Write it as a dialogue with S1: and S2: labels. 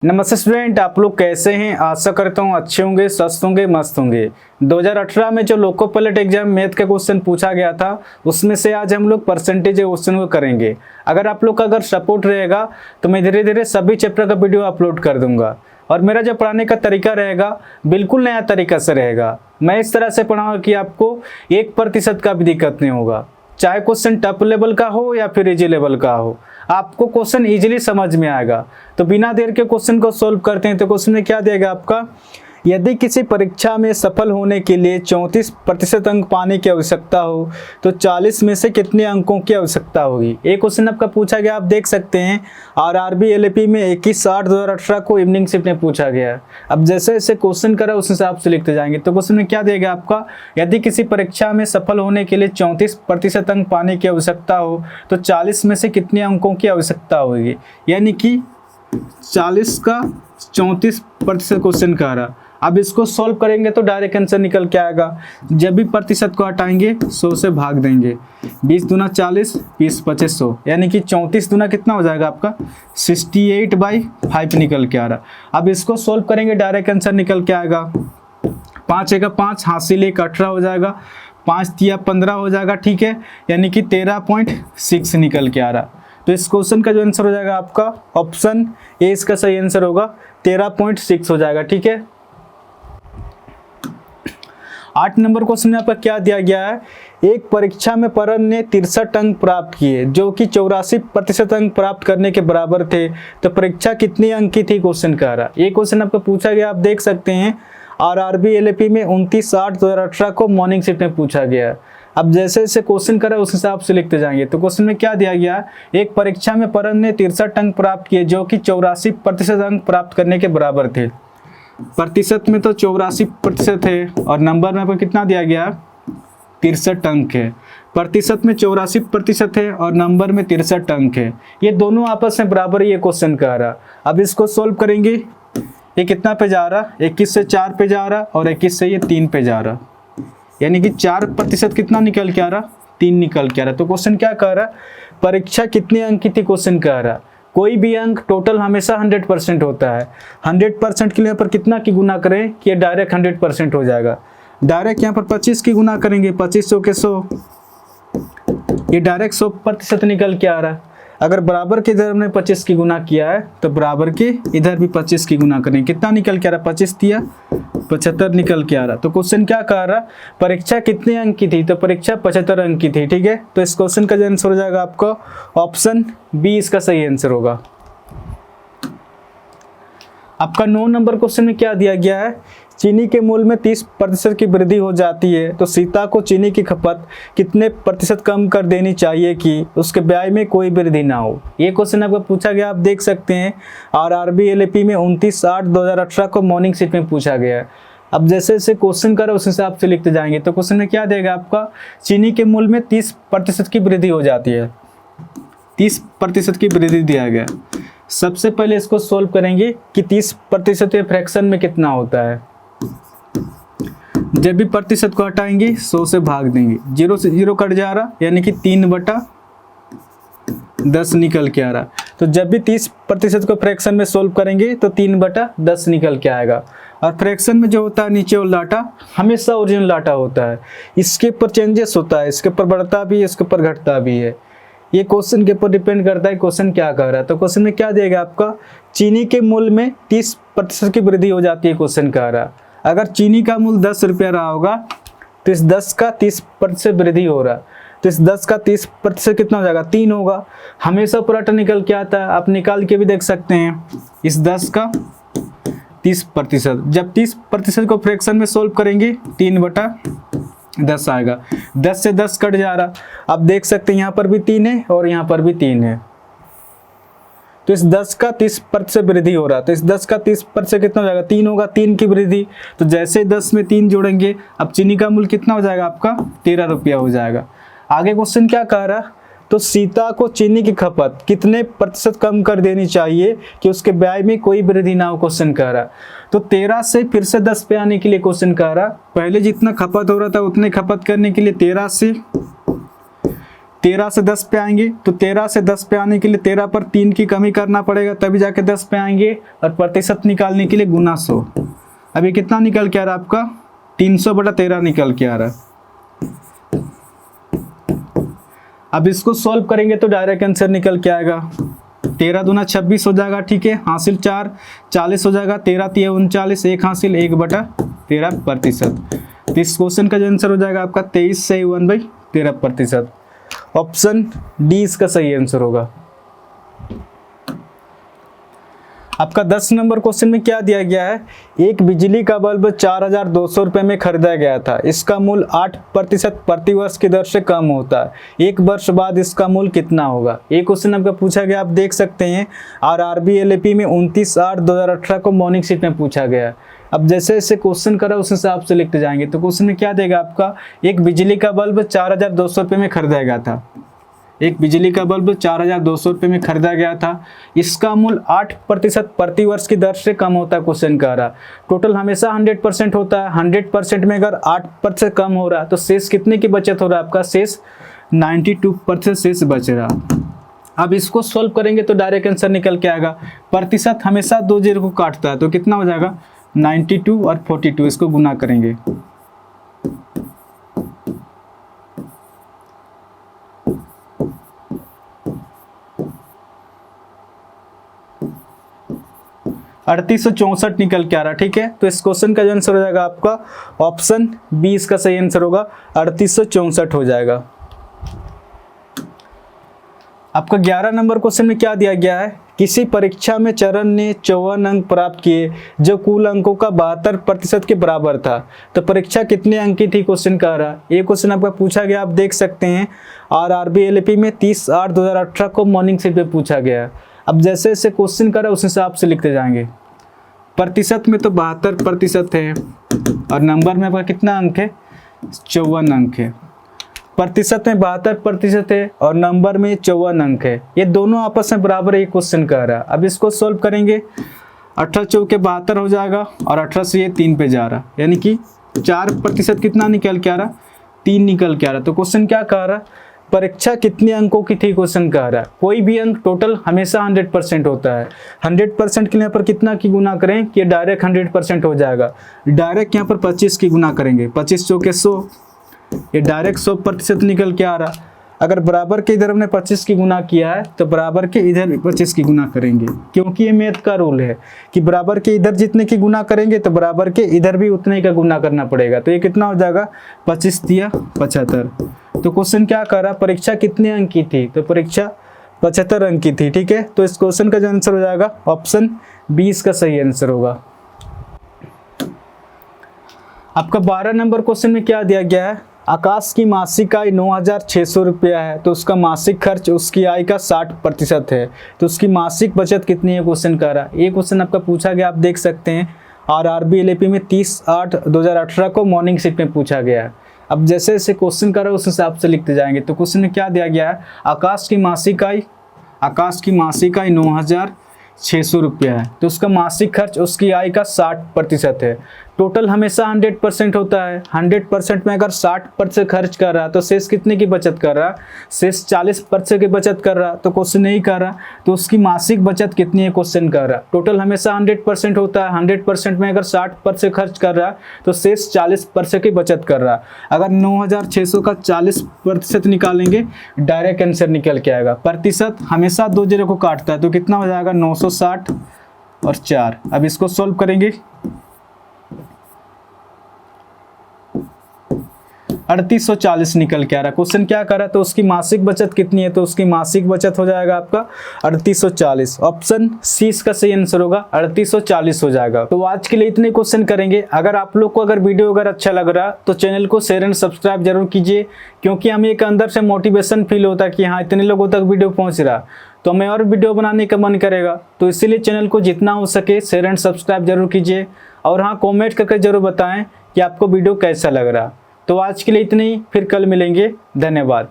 S1: नमस्ते स्टूडेंट, आप लोग कैसे हैं। आशा करता हूँ अच्छे होंगे, स्वस्थ होंगे, मस्त होंगे। 2018 में जो लोको पायलट एग्जाम मैथ का क्वेश्चन पूछा गया था उसमें से आज हम लोग परसेंटेज क्वेश्चन को करेंगे। अगर आप लोग का अगर सपोर्ट रहेगा तो मैं धीरे धीरे सभी चैप्टर का वीडियो अपलोड कर दूंगा और मेरा जो पढ़ाने का तरीका रहेगा बिल्कुल नया तरीका से रहेगा। मैं इस तरह से पढ़ाऊंगा कि आपको 1% का भी दिक्कत नहीं होगा, चाहे क्वेश्चन टफ लेवल का हो या फिर इजी लेवल का हो, आपको क्वेश्चन इजीली समझ में आएगा। तो बिना देर के क्वेश्चन को सॉल्व करते हैं। तो क्वेश्चन में क्या दिया आपका, यदि किसी परीक्षा में सफल होने के लिए 34% अंक पाने की आवश्यकता हो तो 40 में से कितने अंकों की आवश्यकता होगी। एक क्वेश्चन आपका पूछा गया, आप देख सकते हैं आरआरबी एलएपी में 21/8/2018 को इवनिंग शिफ्ट में पूछा गया है। अब जैसे जैसे क्वेश्चन करा उस हिसाब से लिखते जाएंगे। तो क्वेश्चन में क्या दिया आपका, यदि किसी परीक्षा में सफल होने के लिए 34% अंक पाने की आवश्यकता हो तो 40 में से कितने अंकों की आवश्यकता होगी। यानी कि 40 का 34% क्वेश्चन कह रहा। अब इसको सॉल्व करेंगे तो डायरेक्ट आंसर निकल के आएगा। जब भी प्रतिशत को हटाएंगे 100 से भाग देंगे। 20 दूना 40, 20 25 100, यानी कि 34 दूना कितना हो जाएगा आपका 68/5 निकल के आ रहा। अब इसको सॉल्व करेंगे डायरेक्ट आंसर निकल के आएगा। 5 एक 5 हासिल 1 18 हो जाएगा, 5 तिया 15 हो जाएगा, ठीक है, यानी कि 13.6 निकल के आ रहा। तो इस क्वेश्चन का जो आंसर हो जाएगा आपका ऑप्शन ए इसका सही आंसर होगा, 13.6 हो जाएगा, ठीक है। 8 नंबर क्वेश्चन में आपका क्या दिया गया है, एक परीक्षा में परन ने 63 अंक प्राप्त किए जो कि 84% अंक प्राप्त करने के बराबर थे, तो परीक्षा कितने अंक की थी क्वेश्चन कह रहा। ये क्वेश्चन आपको पूछा गया, आप देख सकते हैं आरआरबी एलएपी में 29/8/2018 को मॉर्निंग शिफ्ट में पूछा गया है। अब जैसे जैसे क्वेश्चन करा उस हिसाब से लिखते जाएंगे। तो क्वेश्चन में क्या दिया गया, एक परीक्षा में परन ने 63 अंक प्राप्त किए जो कि 84% अंक प्राप्त करने के बराबर थे। प्रतिशत में तो 84% है और नंबर में आपको कितना दिया गया 63 अंक है। प्रतिशत में 84% है और नंबर में 63 अंक है। ये दोनों आपस में बराबर ये क्वेश्चन कह रहा। अब इसको सोल्व करेंगे। ये कितना पे जा रहा, 21 से 4 पे जा रहा और 21 से ये 3 पे जा रहा, यानी कि 4% कितना निकल के आ रहा, 3 निकल के आ रहा। तो क्वेश्चन क्या कह रहा, परीक्षा कितने अंक की थी क्वेश्चन कह रहा। कोई भी अंक टोटल हमेशा 100% होता है। 100% के लिए पर कितना की गुना करें कि ये डायरेक्ट 100% हो जाएगा। डायरेक्ट यहाँ पर 25 की गुना करेंगे, 25 के 100, ये डायरेक्ट 100% निकल के आ रहा है। अगर बराबर के इधर हमने 25 की गुना किया है तो बराबर के इधर भी 25 की गुना करेंगे, कितना निकल के आ रहा, 25 दिया 75 निकल के आ रहा। तो क्वेश्चन क्या कह रहा, परीक्षा कितने अंक की थी, तो परीक्षा 75 अंक की थी, ठीक है। तो इस क्वेश्चन का जो आंसर हो जाएगा आपका ऑप्शन बी इसका सही आंसर होगा। आपका 9 नंबर क्वेश्चन में क्या दिया गया है, चीनी के मूल्य में 30% की वृद्धि हो जाती है तो सीता को चीनी की खपत कितने प्रतिशत कम कर देनी चाहिए कि उसके ब्याज में कोई वृद्धि ना हो। ये क्वेश्चन आपको पूछा गया, आप देख सकते हैं आरआरबी एलएपी में 29/8/2018 को मॉर्निंग शिफ्ट में पूछा गया है। अब जैसे जैसे क्वेश्चन करा उस हिसाब से लिखते जाएंगे। तो क्वेश्चन में क्या देगा आपका, चीनी के मूल्य में 30% की वृद्धि हो जाती है, 30% की वृद्धि दिया गया। सबसे पहले इसको सोल्व करेंगे कि 30% फ्रैक्शन में कितना होता है। जब भी प्रतिशत को हटाएंगे 100 से भाग देंगे, 0 से 0 कट जा रहा, यानी कि 3/10 निकल के आ रहा। तो जब भी 30% को फ्रैक्शन में सोल्व करेंगे तो 3/10 निकल के आएगा। और फ्रैक्शन में जो होता है नीचे वाला लाटा हमेशा ओरिजिनल लाटा होता है, इसके ऊपर चेंजेस होता है, इसके ऊपर बढ़ता भी है, इसके ऊपर घटता भी है। ये क्वेश्चन के ऊपर डिपेंड करता है क्वेश्चन क्या कह रहा है। तो क्वेश्चन में क्या देगा आपका, चीनी के मूल्य में 30% की वृद्धि हो जाती है क्वेश्चन कह रहा। अगर चीनी का मूल्य 10 रुपया रहा होगा तो इस 10 का 30% वृद्धि हो रहा, तो इस 10 का 30% कितना हो जाएगा, 3 होगा। हमेशा पूरा निकल के आता है, आप निकाल के भी देख सकते हैं। इस 10 का 30%, जब 30% को फ्रैक्शन में सोल्व करेंगे 3/10 आएगा। 10 से 10 कट जा रहा, आप देख सकते हैं यहाँ पर भी 3 है और यहाँ पर भी 3 है। तो इस 10 का 30% वृद्धि हो रहा, तो इस 10 का 30% कितना हो जाएगा, 3 होगा, 3 की वृद्धि। तो जैसे 10 में 3 जोड़ेंगे, अब चीनी का मूल्य कितना हो जाएगा आपका 13 रुपया हो जाएगा। आगे क्वेश्चन क्या कह रहा, तो सीता को चीनी की खपत कितने प्रतिशत कम कर देनी चाहिए कि उसके ब्याज में कोई वृद्धि ना हो क्वेश्चन कह रहा। तो 13 से फिर से 10 पे आने के लिए क्वेश्चन कह रहा, पहले जितना खपत हो रहा था उतने खपत करने के लिए 13 से 13 से 10 पे आएंगे, तो 13 से 10 पे आने के लिए 13 पर 3 की कमी करना पड़ेगा, तभी जाके 10 पे आएंगे। और प्रतिशत निकालने के लिए गुना 100। अभी कितना निकल के आ रहा है आपका? 300/13 निकल के आ रहा है। अब इसको सॉल्व करेंगे तो डायरेक्ट आंसर निकल के आएगा। 13 दूना 26 हो जाएगा, ठीक है, हासिल 4 40 हो जाएगा, 13 तिया 39, 1 हासिल 1/13%। तो इस क्वेश्चन का जो आंसर हो जाएगा आपका 23 से 1/13%। ऑप्शन डी इसका सही आंसर होगा। आपका 10 नंबर क्वेश्चन में क्या दिया गया है? एक बिजली का बल्ब 4200 रुपये में खरीदा गया था, इसका मूल्य 8% प्रति वर्ष की दर से कम होता है, 1 वर्ष बाद इसका मूल्य कितना होगा? ये क्वेश्चन आपका पूछा गया, आप देख सकते हैं। और RBLAP में 29/8/2018 को मॉर्निंग शीट में पूछा गया। अब जैसे जैसे क्वेश्चन करा उस हिसाब से लिखते जाएंगे। तो क्वेश्चन में क्या देगा आपका? एक बिजली का बल्ब 4200 रुपये में खरीदा गया था, एक बिजली का बल्ब 4200 रुपये में खरीदा गया था, इसका मूल्य 8% प्रति वर्ष की दर से कम होता है। क्वेश्चन कह रहा टोटल हमेशा 100% होता है, 100% में अगर 8% कम हो रहा है तो शेष कितने की बचत हो रहा है आपका? शेष 92% शेष बच रहा। अब इसको सॉल्व करेंगे तो डायरेक्ट आंसर निकल के आएगा। प्रतिशत हमेशा 2 0 को काटता है, तो कितना हो जाएगा? 92 और 42, इसको गुना करेंगे। अड़तीस 64 निकल के आ रहा, ठीक है। तो इस क्वेश्चन का जो आंसर हो जाएगा आपका ऑप्शन बी इसका सही आंसर होगा, 3864 हो जाएगा। आपका 11 नंबर क्वेश्चन में क्या दिया गया है? किसी परीक्षा में चरण ने 54 अंक प्राप्त किए जो कुल अंकों का 72% के बराबर था, तो परीक्षा कितने अंक की थी? क्वेश्चन कह रहा है। ये क्वेश्चन आपका पूछा गया, आप देख सकते हैं। और RBLAP में 30/8/2018 को मॉर्निंग शीट पे पूछा गया है। अब जैसे जैसे क्वेश्चन कर रहा है उस हिसाब से लिखते जाएंगे। प्रतिशत में तो 72% है और नंबर में आपका कितना अंक है? 54 अंक है। प्रतिशत में 72% है और नंबर में 54 अंक है, ये दोनों आपस में बराबर है, क्वेश्चन कह रहा है। अब इसको सॉल्व करेंगे, 18 चौके 72 हो जाएगा और 18 से ये 3 पे जा रहा, यानी कि 4% कितना निकल के आ रहा? 3 निकल के आ रहा। तो क्वेश्चन क्या कह रहा? परीक्षा कितने अंकों की थी? क्वेश्चन कह रहा है। कोई भी अंक टोटल हमेशा 100% होता है। 100% के लिए यहाँ पर कितना की गुना करें कि डायरेक्ट 100% हो जाएगा? डायरेक्ट यहाँ पर 25 की गुना करेंगे, 25 चौके 100, ये डायरेक्ट 100% निकल के आ रहा। अगर बराबर के इधर हमने 25 की गुना किया है तो बराबर के इधर 25 की गुना करेंगे, क्योंकि ये मैथ का रूल है कि बराबर के इधर जितने की गुना करेंगे तो बराबर के इधर भी उतने का गुना करना पड़ेगा। तो ये कितना हो जाएगा? 25 तिया 75। तो क्वेश्चन क्या कर रहा? परीक्षा कितने अंक की थी? तो परीक्षा 75 अंक की थी, ठीक है। तो इस क्वेश्चन का जो आंसर हो जाएगा ऑप्शन 20 का सही आंसर होगा। आपका 12 नंबर क्वेश्चन में क्या दिया गया है? आकाश की मासिक आय 9600 रुपया है, तो उसका मासिक खर्च उसकी आय का 60% है, तो उसकी मासिक बचत कितनी है? क्वेश्चन कह रहा है। ये क्वेश्चन आपका पूछा गया, आप देख सकते हैं। और RBLAP में 30/8/2018 को मॉर्निंग शीट में पूछा गया है। अब जैसे जैसे क्वेश्चन कर रहा है उस हिसाब से लिखते जाएंगे। तो क्वेश्चन में क्या दिया गया है? आकाश की मासिक आय 9600 रुपया है, तो उसका मासिक खर्च उसकी आय का 60% है। टोटल हमेशा 100% होता है, 100% में अगर 60% खर्च कर रहा है तो शेष कितने की बचत कर रहा? शेष 40% की बचत कर रहा। तो क्वेश्चन नहीं कर रहा तो उसकी मासिक बचत कितनी है? क्वेश्चन कर रहा। टोटल हमेशा 100% होता है, 100% में अगर 60% खर्च कर रहा तो शेष 40% की बचत कर रहा। अगर 9600 का 40% निकालेंगे डायरेक्ट आंसर निकल के आएगा। प्रतिशत हमेशा 2 0 को काटता है, तो कितना हो जाएगा? 960 और 4। अब इसको सॉल्व करेंगे, 3840 निकल के आ रहा। क्वेश्चन क्या कर रहा है? तो उसकी मासिक बचत कितनी है? तो उसकी मासिक बचत हो जाएगा आपका 3840। ऑप्शन सी इसका सही आंसर होगा, 3840 हो जाएगा। तो आज के लिए इतने क्वेश्चन करेंगे। अगर आप लोग को अगर वीडियो अगर अच्छा लग रहा तो चैनल को शेयर एंड सब्सक्राइब जरूर कीजिए, क्योंकि हमें एक अंदर से मोटिवेशन फील होता है कि हाँ इतने लोगों तक वीडियो पहुँच रहा, तो हमें और वीडियो बनाने का मन करेगा। तो इसीलिए चैनल को जितना हो सके शेयर एंड सब्सक्राइब जरूर कीजिए, और हाँ कॉमेंट करके जरूर बताएं कि आपको वीडियो कैसा लग रहा। तो आज के लिए इतनी ही, फिर कल मिलेंगे। धन्यवाद।